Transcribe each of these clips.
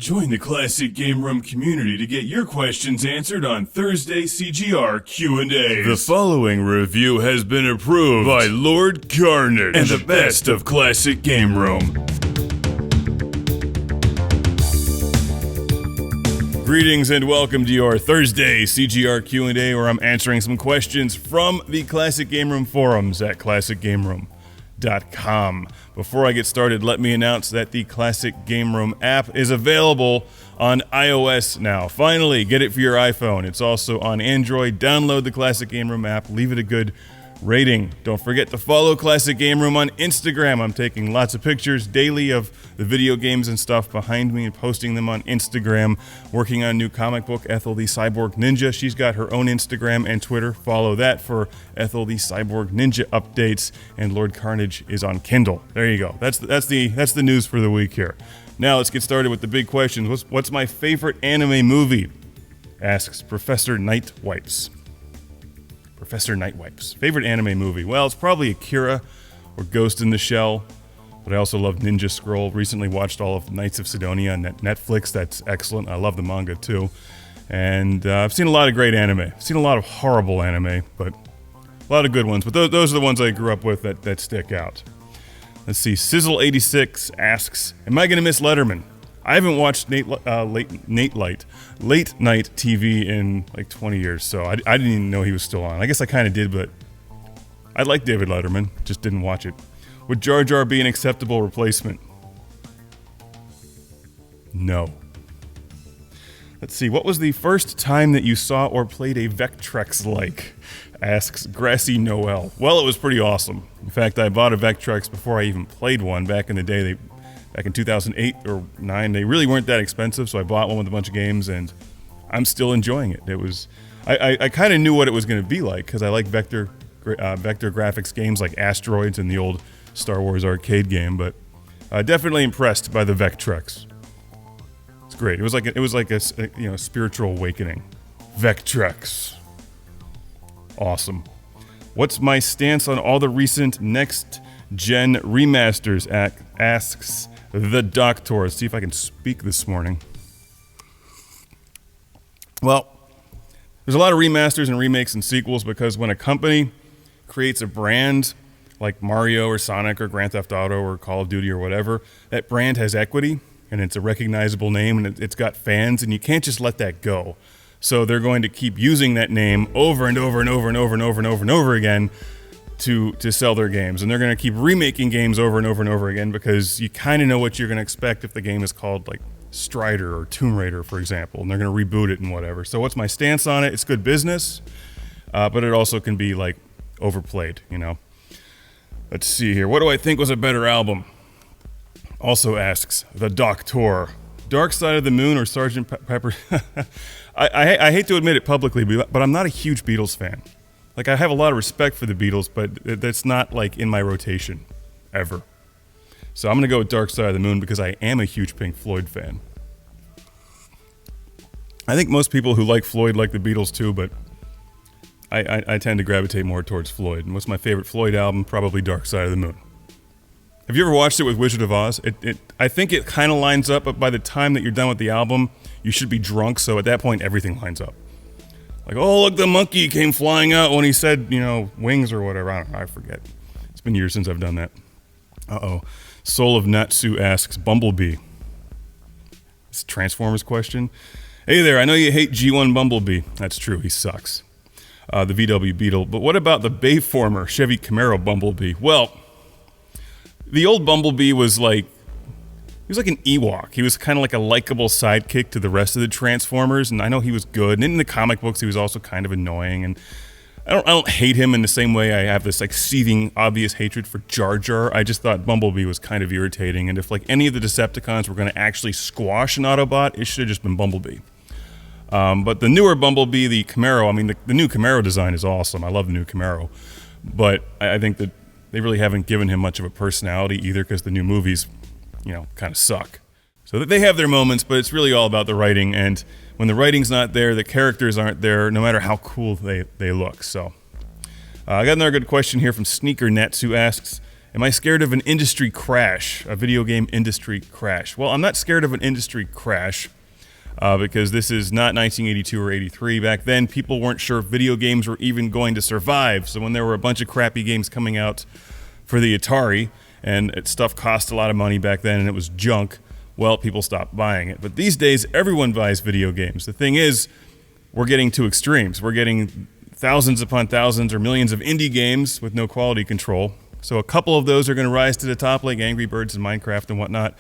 Join the Classic Game Room community to get your questions answered on Thursday CGR Q&A. The following review has been approved by Lord Carnage and the best of Classic Game Room. Greetings and welcome to your Thursday CGR Q&A, where I'm answering some questions from the Classic Game Room forums at classicgameroom.com. Before I get started, let me announce that the Classic Game Room app is available on iOS now. Finally, get it for your iPhone. It's also on Android. Download the Classic Game Room app. Leave it a good rating. Don't forget to follow Classic Game Room on Instagram. I'm taking lots of pictures daily of the video games and stuff behind me and posting them on Instagram. Working on a new comic book, Ethel Cyborg Ninja. She's got her own Instagram and Twitter. Follow that for Ethel Cyborg Ninja updates. And Lord Carnage is on Kindle. There you go. That's the news for the week here. Now let's get started with the big questions. What's my favorite anime movie? Asks Professor Nightwipes. Professor Nightwipes. Favorite anime movie? Well, it's probably Akira or Ghost in the Shell, but I also love Ninja Scroll. Recently watched all of Knights of Sidonia on Netflix. That's excellent. I love the manga too. And I've seen a lot of great anime. I've seen a lot of horrible anime, but a lot of good ones. But those are the ones I grew up with that stick out. Let's see. Sizzle86 asks, am I going to miss Letterman? I haven't watched late night TV in like 20 years, so I didn't even know he was still on. I guess I kind of did, but I like David Letterman, just didn't watch it. Would Jar Jar be an acceptable replacement? No. Let's see, what was the first time that you saw or played a Vectrex like? Asks Grassy Noel. Well, it was pretty awesome. In fact, I bought a Vectrex before I even played one back in the day. Back in 2008 or 9, they really weren't that expensive, so I bought one with a bunch of games, and I'm still enjoying it. I kind of knew what it was going to be like, because I like vector graphics games like Asteroids and the old Star Wars arcade game, but definitely impressed by the Vectrex. It's great. It was like a spiritual awakening. Vectrex. Awesome. What's my stance on all the recent next-gen remasters? Asks the Doctor. Let's see if I can speak this morning. Well, there's a lot of remasters and remakes and sequels because when a company creates a brand like Mario or Sonic or Grand Theft Auto or Call of Duty or whatever, that brand has equity and it's a recognizable name and it's got fans, and you can't just let that go. So they're going to keep using that name over and over and over and over and over and over and over again to sell their games, and they're going to keep remaking games over and over and over again because you kind of know what you're going to expect if the game is called like Strider or Tomb Raider, for example, and they're going to reboot it and whatever. So what's my stance on it? It's good business, but it also can be like overplayed, you know. Let's see here. What do I think was a better album? Also asks the Doctor. Dark Side of the Moon or Sgt. Pepper? I hate to admit it publicly, but I'm not a huge Beatles fan. Like, I have a lot of respect for the Beatles, but that's not, like, in my rotation, ever. So I'm going to go with Dark Side of the Moon because I am a huge Pink Floyd fan. I think most people who like Floyd like the Beatles too, but I tend to gravitate more towards Floyd. And what's my favorite Floyd album? Probably Dark Side of the Moon. Have you ever watched it with Wizard of Oz? I think it kind of lines up, but by the time that you're done with the album, you should be drunk, so at that point, everything lines up. Like, oh, look, the monkey came flying out when he said, wings or whatever. I forget. It's been years since I've done that. Uh-oh. Soul of Natsu asks, Bumblebee. It's a Transformers question. Hey there, I know you hate G1 Bumblebee. That's true, he sucks. The VW Beetle. But what about the Bayformer Chevy Camaro Bumblebee? Well, the old Bumblebee was like, he was like an Ewok. He was kind of like a likable sidekick to the rest of the Transformers, and I know he was good. And in the comic books, he was also kind of annoying. And I don't hate him in the same way I have this like seething, obvious hatred for Jar Jar. I just thought Bumblebee was kind of irritating. And if like any of the Decepticons were going to actually squash an Autobot, it should have just been Bumblebee. But the newer Bumblebee, the Camaro, I mean, the new Camaro design is awesome. I love the new Camaro. But I think that they really haven't given him much of a personality either because the new movies, kind of suck. So they have their moments, but it's really all about the writing. And when the writing's not there, the characters aren't there, no matter how cool they look. So I got another good question here from Sneaker Nets, who asks, Am I scared of an industry crash, a video game industry crash? Well, I'm not scared of an industry crash because this is not 1982 or 83. Back then, people weren't sure if video games were even going to survive. So when there were a bunch of crappy games coming out for the Atari, and stuff cost a lot of money back then and it was junk, well, people stopped buying it. But these days, everyone buys video games. The thing is, we're getting to extremes. We're getting thousands upon thousands or millions of indie games with no quality control. So a couple of those are going to rise to the top, like Angry Birds and Minecraft and whatnot.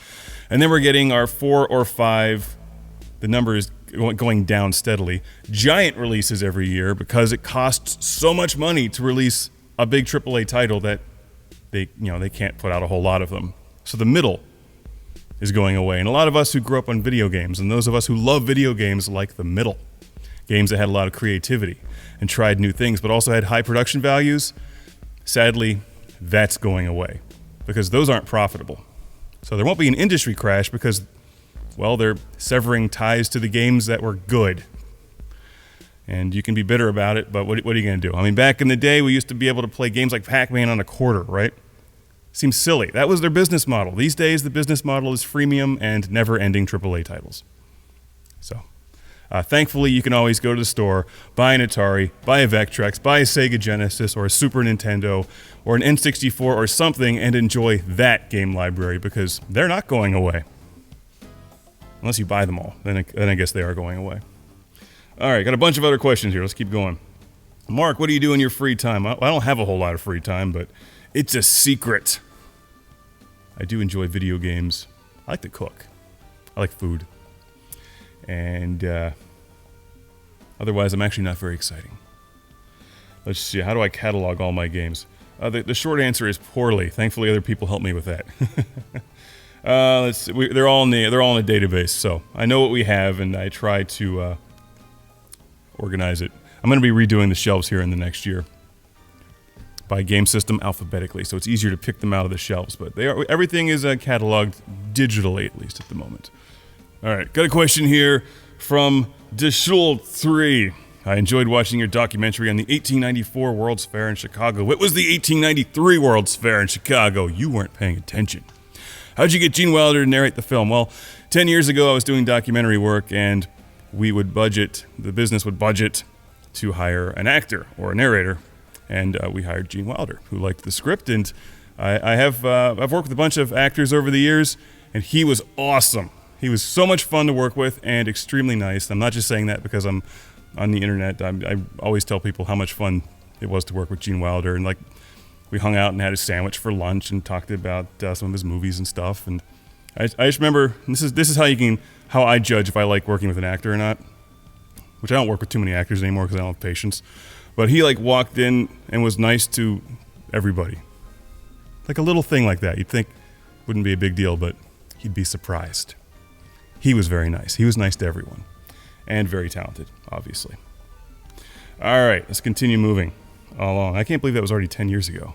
And then we're getting our 4 or 5, the number is going down steadily, giant releases every year because it costs so much money to release a big AAA title that they can't put out a whole lot of them. So the middle is going away. And a lot of us who grew up on video games and those of us who love video games like the middle, games that had a lot of creativity and tried new things but also had high production values, sadly, that's going away because those aren't profitable. So there won't be an industry crash because, well, they're severing ties to the games that were good. And you can be bitter about it, but what are you going to do? I mean, back in the day, we used to be able to play games like Pac-Man on a quarter, right? Seems silly. That was their business model. These days, the business model is freemium and never-ending AAA titles. So, thankfully, you can always go to the store, buy an Atari, buy a Vectrex, buy a Sega Genesis or a Super Nintendo or an N64 or something and enjoy that game library because they're not going away. Unless you buy them all. Then I guess they are going away. All right, got a bunch of other questions here. Let's keep going. Mark, what do you do in your free time? I don't have a whole lot of free time, but it's a secret. I do enjoy video games. I like to cook. I like food. And otherwise, I'm actually not very exciting. Let's see. How do I catalog all my games? The short answer is poorly. Thankfully, other people help me with that. Let's see. They're all in a database, so I know what we have, and I try to organize it. I'm going to be redoing the shelves here in the next year by game system alphabetically, so it's easier to pick them out of the shelves. But everything is cataloged digitally, at least at the moment. All right, got a question here from Deschul3. I enjoyed watching your documentary on the 1894 World's Fair in Chicago. It was the 1893 World's Fair in Chicago. You weren't paying attention. How'd you get Gene Wilder to narrate the film? Well, 10 years ago I was doing documentary work and the business would budget to hire an actor or a narrator. And we hired Gene Wilder, who liked the script. And I've worked with a bunch of actors over the years, and he was awesome. He was so much fun to work with and extremely nice. I'm not just saying that because I'm on the internet. I always tell people how much fun it was to work with Gene Wilder. And we hung out and had a sandwich for lunch and talked about some of his movies and stuff. And I just remember, this is how I judge if I like working with an actor or not, which I don't work with too many actors anymore because I don't have patience. But he walked in and was nice to everybody. Like a little thing like that. You'd think wouldn't be a big deal, but he'd be surprised. He was very nice. He was nice to everyone. And very talented, obviously. All right, let's continue moving along. I can't believe that was already 10 years ago.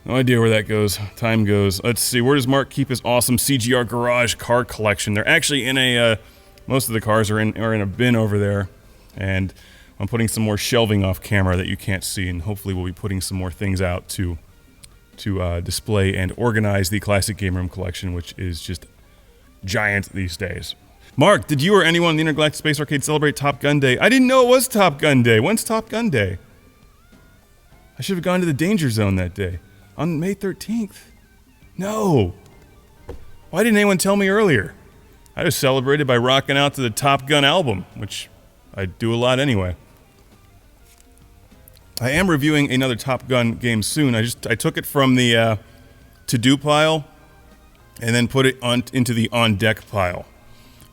No idea where that goes. Time goes. Let's see, where does Mark keep his awesome CGR garage car collection? They're actually in most of the cars are in a bin over there. And I'm putting some more shelving off camera that you can't see, and hopefully we'll be putting some more things out to display and organize the Classic Game Room collection, which is just giant these days. Mark, did you or anyone in the Intergalactic Space Arcade celebrate Top Gun Day? I didn't know it was Top Gun Day. When's Top Gun Day? I should have gone to the Danger Zone that day. On May 13th. No. Why didn't anyone tell me earlier? I was celebrated by rocking out to the Top Gun album, which I do a lot anyway. I am reviewing another Top Gun game soon. I took it from the to-do pile and then put it into the on-deck pile,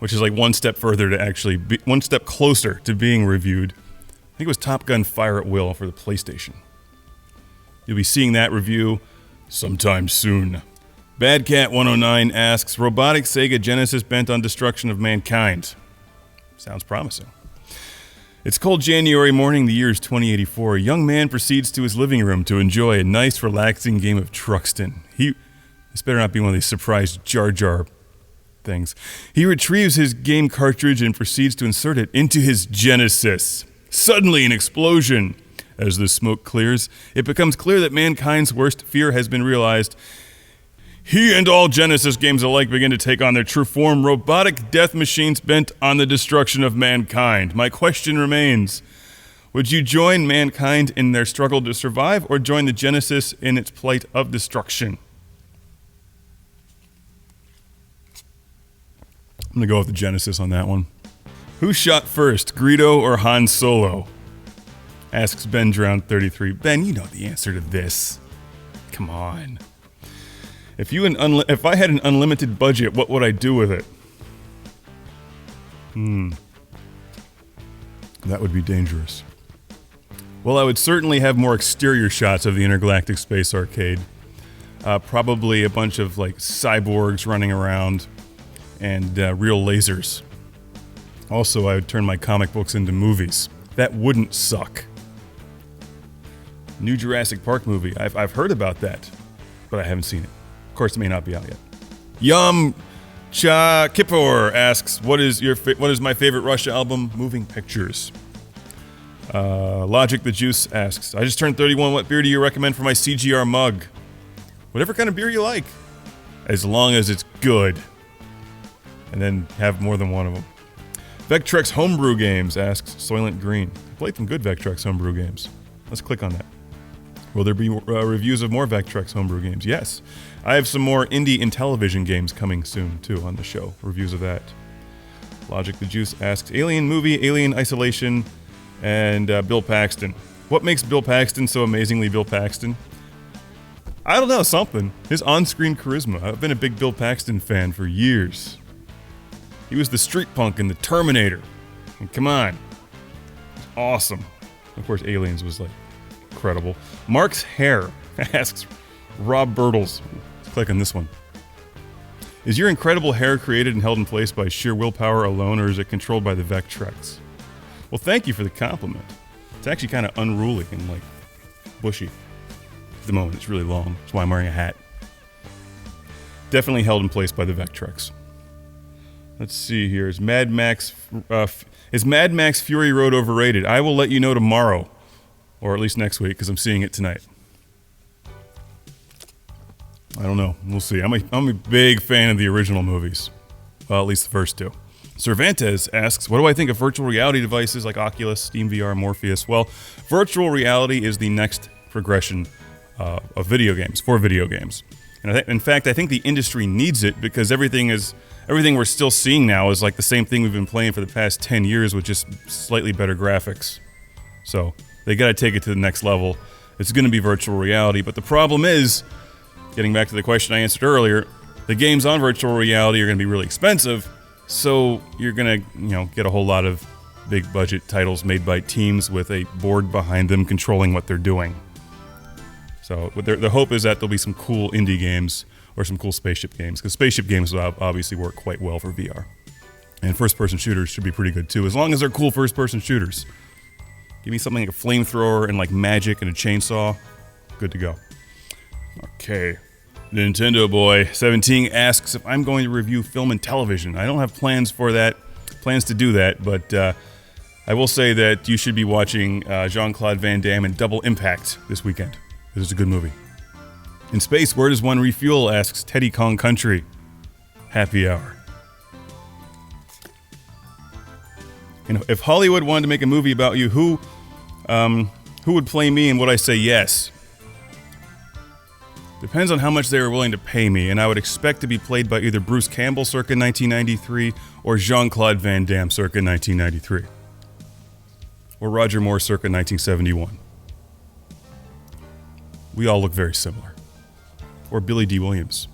which is one step further to actually one step closer to being reviewed. I think it was Top Gun Fire at Will for the PlayStation. You'll be seeing that review sometime soon. Badcat109 asks, robotic Sega Genesis bent on destruction of mankind. Sounds promising. It's cold January morning, the year is 2084. A young man proceeds to his living room to enjoy a nice, relaxing game of Truxton. This better not be one of these surprise Jar Jar things. He retrieves his game cartridge and proceeds to insert it into his Genesis. Suddenly, an explosion. As the smoke clears, it becomes clear that mankind's worst fear has been realized. He and all Genesis games alike begin to take on their true form, robotic death machines bent on the destruction of mankind. My question remains, would you join mankind in their struggle to survive, or join the Genesis in its plight of destruction? I'm going to go with the Genesis on that one. Who shot first, Greedo or Han Solo? Asks Ben Drown33. Ben, you know the answer to this. Come on. If I had an unlimited budget, what would I do with it? That would be dangerous. Well, I would certainly have more exterior shots of the Intergalactic Space Arcade. Probably a bunch of like cyborgs running around and real lasers. Also, I would turn my comic books into movies. That wouldn't suck. New Jurassic Park movie. I've heard about that, but I haven't seen it. Of course, it may not be out yet. Yum Cha Kippur asks, what is my favorite Rush album? Moving Pictures. Logic the Juice asks, I just turned 31. What beer do you recommend for my CGR mug? Whatever kind of beer you like, as long as it's good. And then have more than one of them. Vectrex Homebrew Games asks Soylent Green. I played some good Vectrex Homebrew games. Let's click on that. Will there be reviews of more Vectrex Homebrew games? Yes. I have some more indie and television games coming soon, too, on the show. Reviews of that. Logic the Juice asks, Alien movie, Alien Isolation, and Bill Paxton. What makes Bill Paxton so amazingly Bill Paxton? I don't know, something. His on-screen charisma. I've been a big Bill Paxton fan for years. He was the street punk in the Terminator. And come on. Awesome. Of course, Aliens was like incredible. Mark's hair asks Rob Birtles. Let's click on this one. Is your incredible hair created and held in place by sheer willpower alone, or is it controlled by the Vectrex? Well, thank you for the compliment. It's actually kind of unruly and like bushy. At the moment, it's really long. That's why I'm wearing a hat. Definitely held in place by the Vectrex. Let's see here. Is Mad Max Fury Road overrated? I will let you know tomorrow, or at least next week, because I'm seeing it tonight. I don't know. We'll see. I'm a big fan of the original movies. Well, at least the first two. Cervantes asks, what do I think of virtual reality devices like Oculus, Steam VR, Morpheus? Well, virtual reality is the next progression of video games, for video games. And in fact, I think the industry needs it because everything we're still seeing now is like the same thing we've been playing for the past 10 years with just slightly better graphics. So they got to take it to the next level. It's going to be virtual reality, but the problem is, getting back to the question I answered earlier, the games on virtual reality are going to be really expensive, so you're going to, get a whole lot of big budget titles made by teams with a board behind them controlling what they're doing. So the hope is that there'll be some cool indie games or some cool spaceship games, because spaceship games will obviously work quite well for VR. And first-person shooters should be pretty good too, as long as they're cool first-person shooters. Give me something like a flamethrower and like magic and a chainsaw. Good to go. Okay. Nintendo Boy 17 asks if I'm going to review film and television. I don't have plans to do that, but I will say that you should be watching Jean-Claude Van Damme in Double Impact this weekend. This is a good movie. In space, where does one refuel? Asks Teddy Kong Country. Happy hour. And if Hollywood wanted to make a movie about you, who would play me, and would I say yes? Depends on how much they were willing to pay me, and I would expect to be played by either Bruce Campbell circa 1993 or Jean-Claude Van Damme circa 1993. Or Roger Moore circa 1971. We all look very similar. Or Billy D. Williams.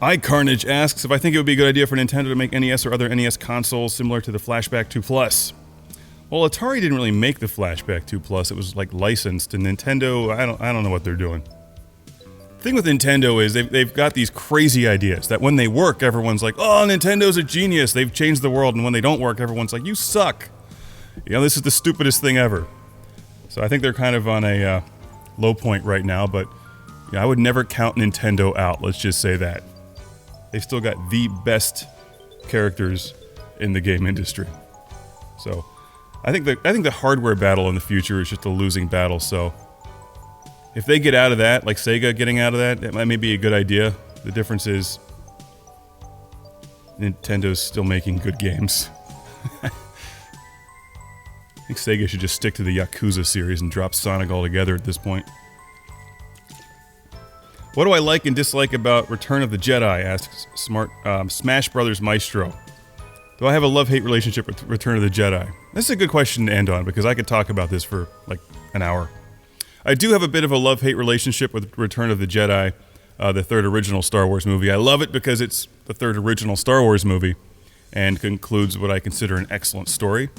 iCarnage asks if I think it would be a good idea for Nintendo to make NES or other NES consoles similar to the Flashback 2 Plus. Well, Atari didn't really make the Flashback 2 Plus. It was like licensed, and Nintendo, I don't know what they're doing. The thing with Nintendo is they've got these crazy ideas that when they work, everyone's like, oh, Nintendo's a genius. They've changed the world. And when they don't work, everyone's like, you suck. This is the stupidest thing ever. So I think they're kind of on a low point right now, but I would never count Nintendo out. Let's just say that. They've still got the best characters in the game industry. So I think the hardware battle in the future is just a losing battle. So if they get out of that, like Sega getting out of that, that might be a good idea. The difference is Nintendo's still making good games. I think Sega should just stick to the Yakuza series and drop Sonic altogether at this point. What do I like and dislike about Return of the Jedi? Asks Smash Brothers Maestro. Do I have a love-hate relationship with Return of the Jedi? This is a good question to end on, because I could talk about this for like an hour. I do have a bit of a love-hate relationship with Return of the Jedi, the third original Star Wars movie. I love it because it's the third original Star Wars movie and concludes what I consider an excellent story.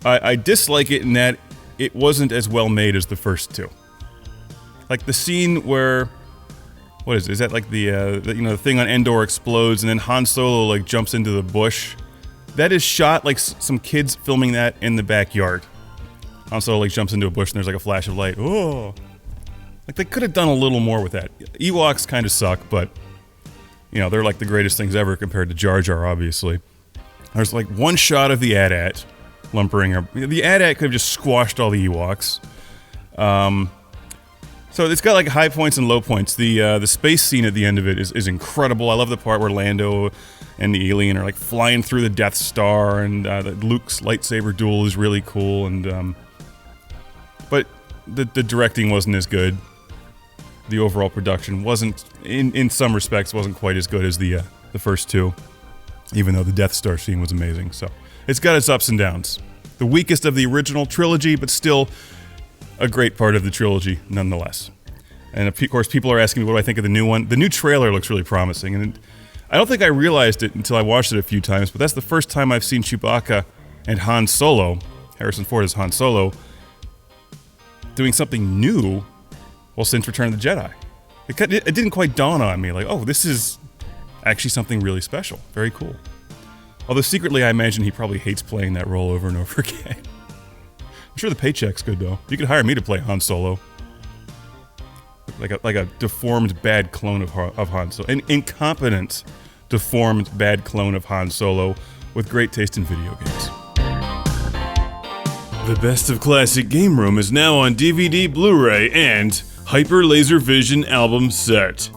I dislike it in that it wasn't as well made as the first two. Like the scene where... What is it? Is that like the thing on Endor explodes and then Han Solo like jumps into the bush? That is shot like some kids filming that in the backyard. Han Solo like jumps into a bush and there's like a flash of light. Oh, like they could have done a little more with that. Ewoks kind of suck, but you know they're like the greatest things ever compared to Jar Jar. Obviously, there's like one shot of the AT-AT lumbering. The AT-AT could have just squashed all the Ewoks. So it's got like high points and low points. The space scene at the end of it is incredible. I love the part where Lando and the alien are like flying through the Death Star, and Luke's lightsaber duel is really cool. And but the directing wasn't as good. The overall production wasn't, in some respects, wasn't quite as good as the first two. Even though the Death Star scene was amazing. So it's got its ups and downs. The weakest of the original trilogy, but still a great part of the trilogy nonetheless. And of course people are asking me what do I think of the new one. The new trailer looks really promising, and I don't think I realized it until I watched it a few times, but that's the first time I've seen Chewbacca and Han Solo, Harrison Ford as Han Solo, doing something new, well, since Return of the Jedi. It didn't quite dawn on me, like, oh, this is actually something really special. Very cool. Although secretly I imagine he probably hates playing that role over and over again. I'm sure the paycheck's good, though. You could hire me to play Han Solo. Like a deformed, bad clone of Han Solo. An incompetent, deformed, bad clone of Han Solo with great taste in video games. The Best of Classic Game Room is now on DVD, Blu-ray, and Hyper Laser Vision album set.